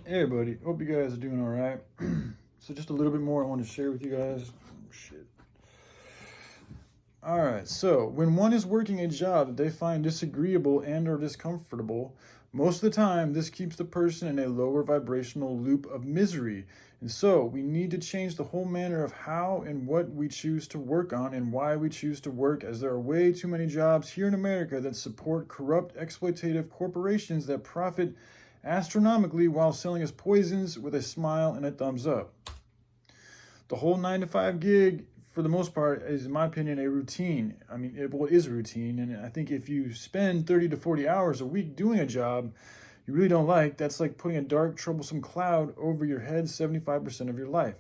Hey everybody, hope you guys are doing all right. So just a little bit more I want to share with you guys. Shit. All right, so when one is working a job that they find disagreeable and or discomfortable, most of the time this keeps the person in a lower vibrational loop of misery. And so we need to change the whole manner of how and what we choose to work on and why we choose to work, as there are way too many jobs here in America that support corrupt, exploitative corporations that profit astronomically while selling us poisons with a smile and a thumbs up. The whole 9 to 5 gig, for the most part, is, in my opinion, a routine. I mean, it is a routine, and I think if you spend 30 to 40 hours a week doing a job you really don't like, that's like putting a dark, troublesome cloud over your head 75% of your life.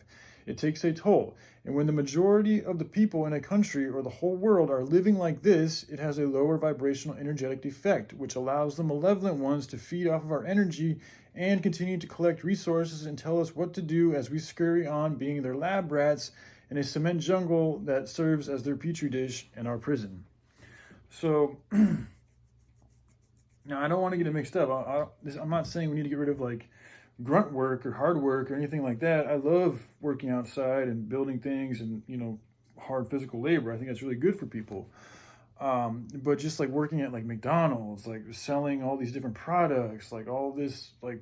It takes a toll. And when the majority of the people in a country or the whole world are living like this, it has a lower vibrational energetic effect, which allows the malevolent ones to feed off of our energy and continue to collect resources and tell us what to do as we scurry on being their lab rats in a cement jungle that serves as their petri dish in our prison. So, now I don't want to get it mixed up. I'm not saying we need to get rid of like grunt work or hard work or anything like that. I love working outside and building things and, hard physical labor. I think that's really good for people. But just like working at like McDonald's, like selling all these different products, like all this like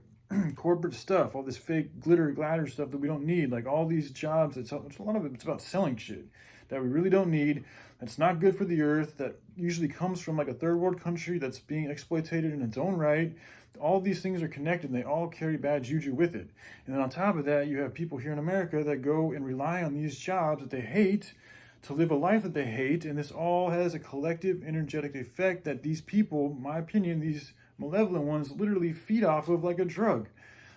corporate stuff, all this fake glitter stuff that we don't need, like all these jobs, it's a lot of it's about selling shit that we really don't need, that's not good for the earth, that usually comes from like a third world country that's being exploited in its own right. All these things are connected and they all carry bad juju with it. And then on top of that, you have people here in America that go and rely on these jobs that they hate to live a life that they hate. And this all has a collective energetic effect that these people, in my opinion, these malevolent ones, literally feed off of like a drug.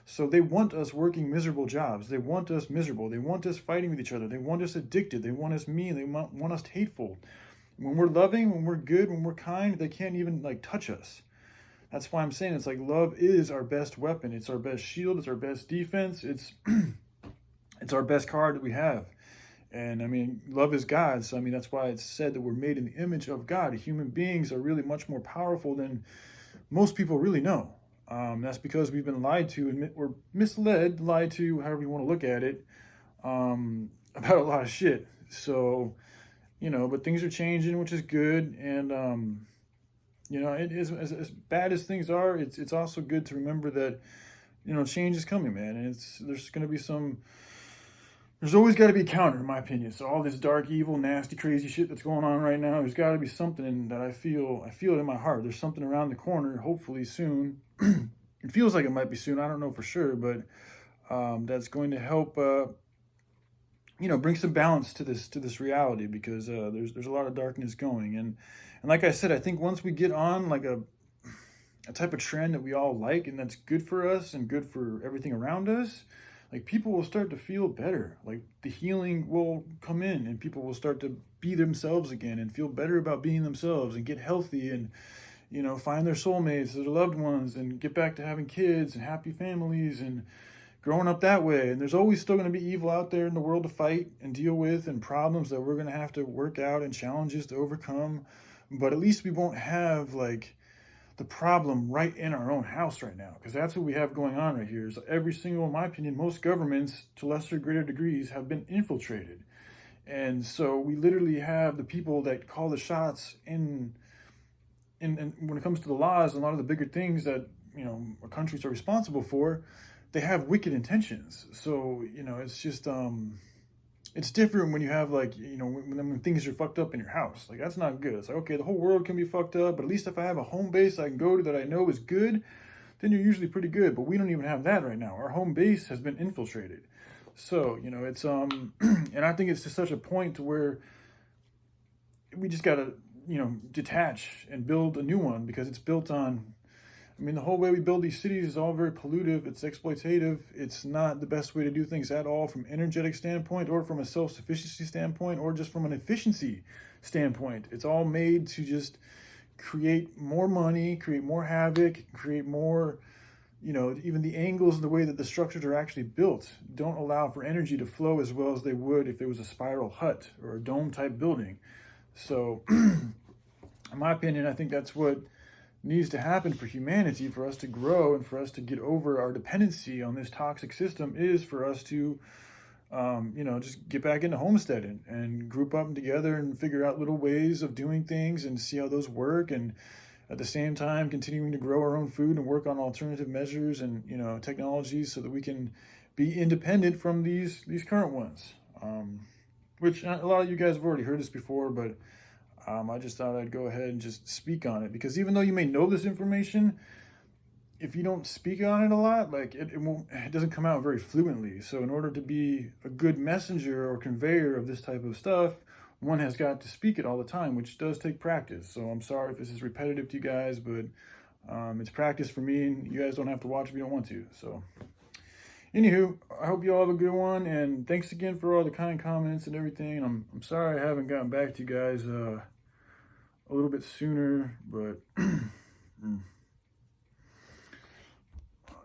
So they want us working miserable jobs. They want us miserable. They want us fighting with each other. They want us addicted. They want us mean. They want us hateful. When we're loving, when we're good, when we're kind, they can't even like touch us. That's why I'm saying it's like love is our best weapon. It's our best shield. It's our best defense. It's it's our best card that we have. And I mean, love is God. So I mean, that's why it's said that we're made in the image of God. Human beings are really much more powerful than most people really know. That's because we've been lied to, or misled, lied to, however you want to look at it, about a lot of shit. So, but things are changing, which is good. And, it is as bad as things are. It's also good to remember that, change is coming, man. And there's going to be there's always got to be a counter, in my opinion. So all this dark, evil, nasty, crazy shit that's going on right now, there's got to be something that I feel it in my heart. There's something around the corner, hopefully soon. It feels like it might be soon. I don't know for sure, but that's going to help, bring some balance to this reality, because there's a lot of darkness going. And like I said, I think once we get on like a type of trend that we all like and that's good for us and good for everything around us, like people will start to feel better. Like the healing will come in and people will start to be themselves again and feel better about being themselves and get healthy and, find their soulmates, their loved ones, and get back to having kids and happy families and growing up that way. And there's always still going to be evil out there in the world to fight and deal with, and problems that we're going to have to work out and challenges to overcome. But at least we won't have like the problem right in our own house right now, because that's what we have going on right here. Is every single, in my opinion, most governments to lesser or greater degrees have been infiltrated. And so we literally have the people that call the shots in when it comes to the laws and a lot of the bigger things that our countries are responsible for, they have wicked intentions. So it's just it's different when you have like when things are fucked up in your house. Like that's not good. It's like, okay, the whole world can be fucked up, but at least if I have a home base I can go to that I know is good, then you're usually pretty good. But we don't even have that right now. Our home base has been infiltrated. So it's and I think it's to such a point to where we just gotta detach and build a new one, because it's built on, the whole way we build these cities is all very pollutive. It's exploitative. It's not the best way to do things at all from an energetic standpoint or from a self-sufficiency standpoint or just from an efficiency standpoint. It's all made to just create more money, create more havoc, create more, even the angles and the way that the structures are actually built don't allow for energy to flow as well as they would if it was a spiral hut or a dome type building. So in my opinion, I think that's what needs to happen for humanity, for us to grow and for us to get over our dependency on this toxic system, is for us to just get back into homesteading and group up together and figure out little ways of doing things and see how those work, and at the same time continuing to grow our own food and work on alternative measures and technologies so that we can be independent from these current ones, which a lot of you guys have already heard this before, but I just thought I'd go ahead and just speak on it, because even though you may know this information, if you don't speak on it a lot, like it doesn't come out very fluently. So in order to be a good messenger or conveyor of this type of stuff, one has got to speak it all the time, which does take practice. So I'm sorry if this is repetitive to you guys, but it's practice for me, and you guys don't have to watch if you don't want to. So anywho, I hope you all have a good one, and thanks again for all the kind comments and everything. And I'm sorry I haven't gotten back to you guys a little bit sooner, but